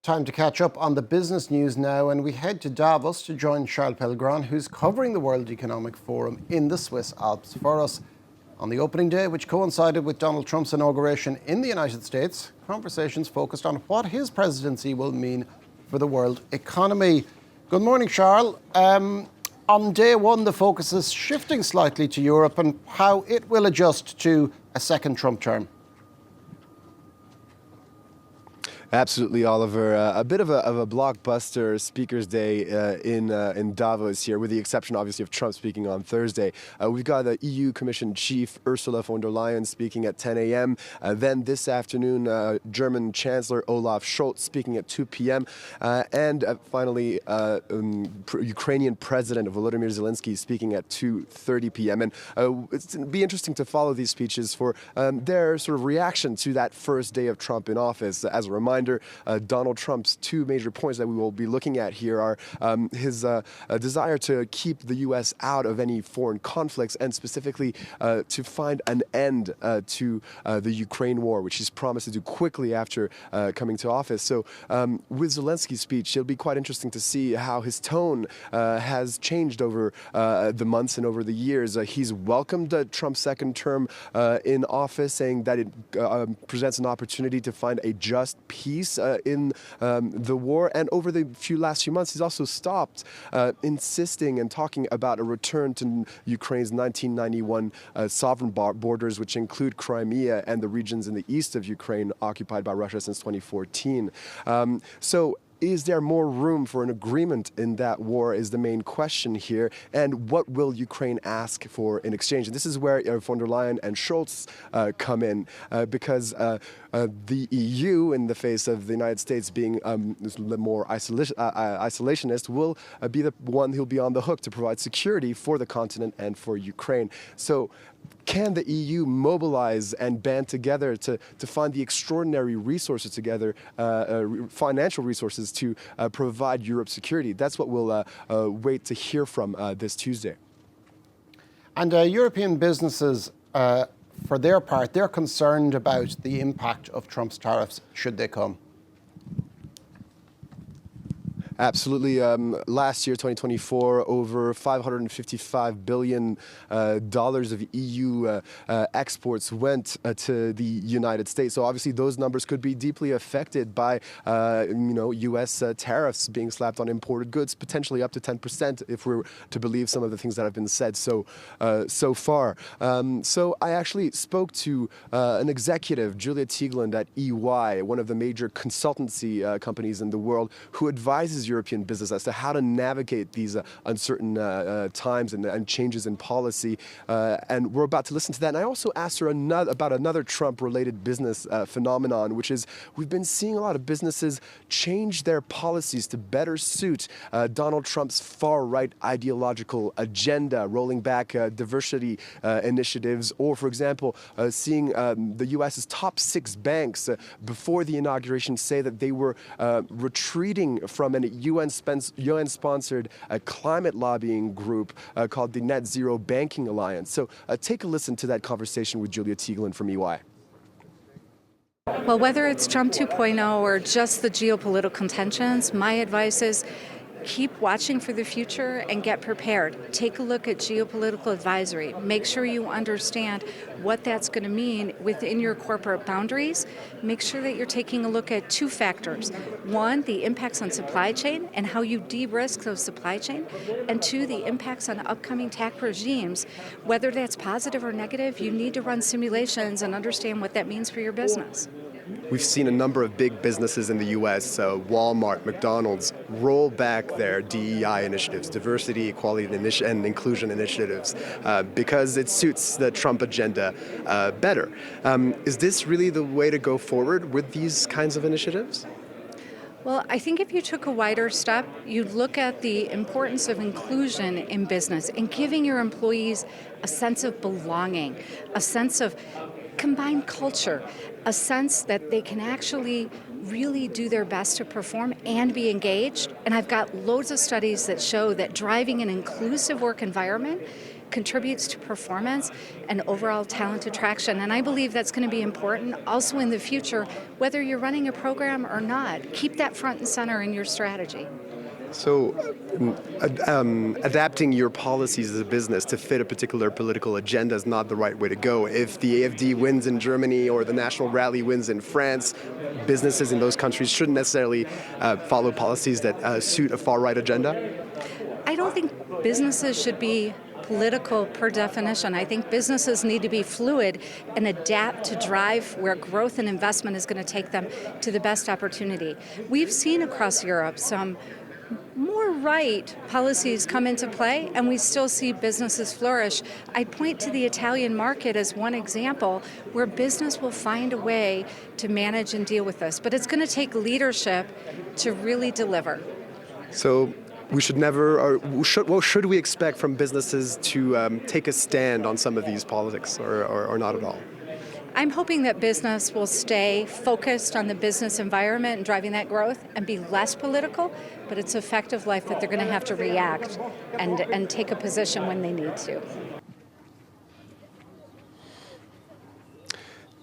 Time to catch up on the business news now, and we head to Davos to join Charles Pellegrin, who's covering the World Economic Forum in the Swiss Alps for us. On the opening day, which coincided with Donald Trump's inauguration in the United States, conversations focused on what his presidency will mean for the world economy. Good morning, Charles. On day one, the focus is shifting slightly to Europe and how it will adjust to a second Trump term. Absolutely, Oliver. A bit of a blockbuster speakers day in Davos here, with the exception, obviously, of Trump speaking on Thursday. We've got the EU Commission Chief Ursula von der Leyen speaking at 10 a.m. Then this afternoon, German Chancellor Olaf Scholz speaking at 2 p.m. And finally, Ukrainian President Volodymyr Zelensky speaking at 2:30 p.m. And it'll be interesting to follow these speeches for their sort of reaction to that first day of Trump in office. As a reminder, Donald Trump's two major points that we will be looking at here are his desire to keep the U.S. out of any foreign conflicts, and specifically to find an end to the Ukraine war, which he's promised to do quickly after coming to office. So with Zelensky's speech, it'll be quite interesting to see how his tone has changed over the months and over the years. He's welcomed Trump's second term in office, saying that it presents an opportunity to find a just peace in the war. And over the last few months, he's also stopped insisting and talking about a return to Ukraine's 1991 sovereign borders, which include Crimea and the regions in the east of Ukraine occupied by Russia since 2014. Is there more room for an agreement in that war is the main question here. And what will Ukraine ask for in exchange? And this is where von der Leyen and Scholz come in, because the EU, in the face of the United States being more isolationist, will be the one who'll be on the hook to provide security for the continent and for Ukraine. So can the EU mobilize and band together to find the extraordinary resources together, financial resources to provide Europe security? That's what we'll wait to hear from this Tuesday. And European businesses, for their part, they're concerned about the impact of Trump's tariffs should they come. Absolutely. Last year, 2024, over $555 billion of EU exports went to the United States. So obviously, those numbers could be deeply affected by, U.S. Tariffs being slapped on imported goods, potentially up to 10%, if we're to believe some of the things that have been said so far. So I actually spoke to an executive, Julie Teigland at EY, one of the major consultancy companies in the world, who advises European business as to how to navigate these uncertain times and changes in policy. And we're about to listen to that. And I also asked her about another Trump-related business phenomenon, which is we've been seeing a lot of businesses change their policies to better suit Donald Trump's far-right ideological agenda, rolling back diversity initiatives, or, for example, seeing the U.S.'s top 6 banks before the inauguration say that they were retreating from an UN-sponsored climate lobbying group called the Net Zero Banking Alliance. So take a listen to that conversation with Julie Teigland from EY. Well, whether it's Trump 2.0 or just the geopolitical tensions, my advice is keep watching for the future and get prepared. Take a look at geopolitical advisory. Make sure you understand what that's going to mean within your corporate boundaries. Make sure that you're taking a look at 2 factors. 1, the impacts on supply chain and how you de-risk those supply chain. And 2, the impacts on upcoming tax regimes. Whether that's positive or negative, you need to run simulations and understand what that means for your business. We've seen a number of big businesses in the U.S., Walmart, McDonald's, roll back their DEI initiatives, diversity, equality, and inclusion initiatives, because it suits the Trump agenda better. Is this really the way to go forward with these kinds of initiatives? Well, I think if you took a wider step, you'd look at the importance of inclusion in business and giving your employees a sense of belonging, a sense of combined culture, a sense that they can actually really do their best to perform and be engaged. And I've got loads of studies that show that driving an inclusive work environment contributes to performance and overall talent attraction. And I believe that's going to be important also in the future, whether you're running a program or not. Keep that front and center in your strategy. So, adapting your policies as a business to fit a particular political agenda is not the right way to go. If the AfD wins in Germany or the National Rally wins in France, businesses in those countries shouldn't necessarily follow policies that suit a far-right agenda? I don't think businesses should be political per definition. I think businesses need to be fluid and adapt to drive where growth and investment is going to take them to the best opportunity. We've seen across Europe some more right policies come into play, and we still see businesses flourish. I'd point to the Italian market as one example where business will find a way to manage and deal with this. But it's going to take leadership to really deliver. So we should never, or what should we expect from businesses to take a stand on some of these politics, or not at all? I'm hoping that business will stay focused on the business environment and driving that growth and be less political, but it's a fact of life that they're going to have to react and take a position when they need to.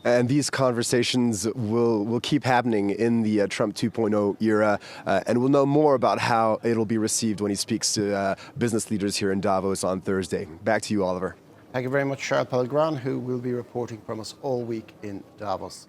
And these conversations will keep happening in the Trump 2.0 era, and we'll know more about how it'll be received when he speaks to business leaders here in Davos on Thursday. Back to you, Oliver. Thank you very much, Charles Pellegrin, who will be reporting from us all week in Davos.